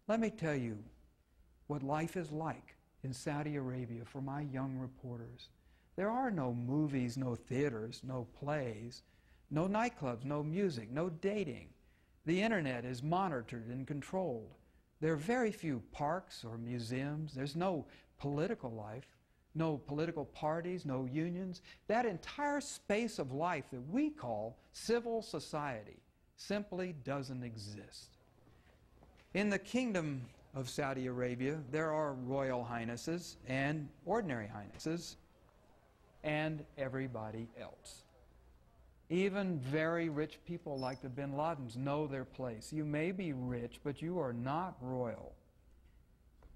Let me tell you what life is like in Saudi Arabia for my young reporters. There are no movies, no theaters, no plays, no nightclubs, no music, no dating. The internet is monitored and controlled. There are very few parks or museums. There's no political life, no political parties, no unions. That entire space of life that we call civil society simply doesn't exist. In the Kingdom of Saudi Arabia, there are royal highnesses and ordinary highnesses and everybody else. Even very rich people like the bin Ladens know their place. You may be rich, but you are not royal.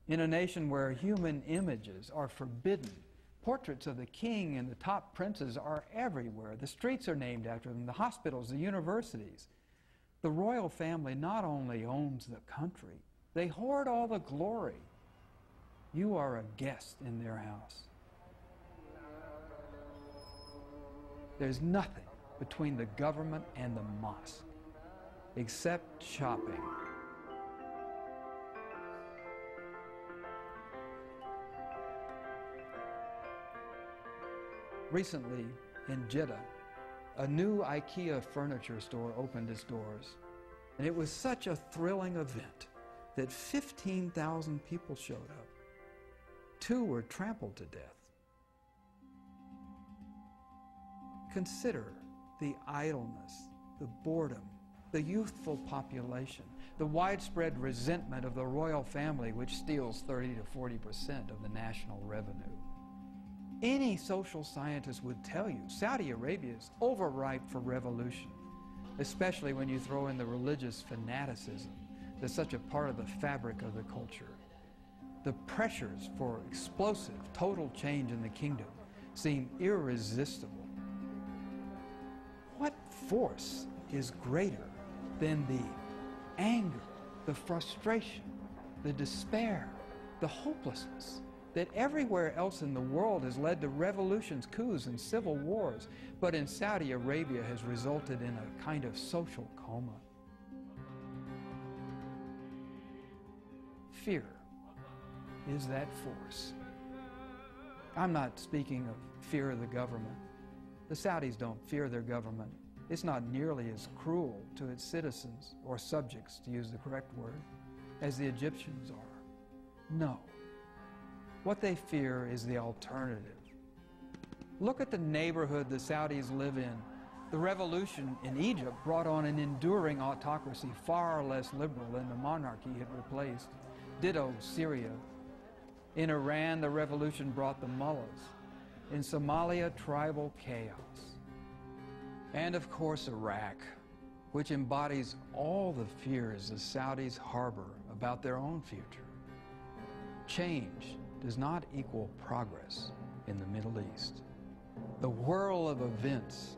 In a nation where human images are forbidden, portraits of the king and the top princes are everywhere. The streets are named after them, the hospitals, the universities. The royal family not only owns the country, they hoard all the glory. You are a guest in their house. There's nothing between the government and the mosque except shopping. Recently, in Jeddah, a new IKEA furniture store opened its doors, and it was such a thrilling event that 15,000 people showed up. 2 were trampled to death. Consider the idleness, the boredom, the youthful population, the widespread resentment of the royal family, which steals 30 to 40% of the national revenue. Any social scientist would tell you Saudi Arabia is overripe for revolution, especially when you throw in the religious fanaticism that's such a part of the fabric of the culture. The pressures for explosive, total change in the kingdom seem irresistible. What force is greater than the anger, the frustration, the despair, the hopelessness that everywhere else in the world has led to revolutions, coups, and civil wars, but in Saudi Arabia has resulted in a kind of social coma? Fear is that force. I'm not speaking of fear of the government. The Saudis don't fear their government. It's not nearly as cruel to its citizens, or subjects, to use the correct word, as the Egyptians are. No. What they fear is the alternative. Look at the neighborhood the Saudis live in. The revolution in Egypt brought on an enduring autocracy far less liberal than the monarchy it replaced. Ditto Syria. In Iran, the revolution brought the mullahs. In Somalia, tribal chaos. And of course, Iraq, which embodies all the fears the Saudis harbor about their own future. Change does not equal progress in the Middle East. The whirl of events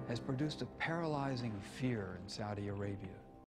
has produced a paralyzing fear in Saudi Arabia.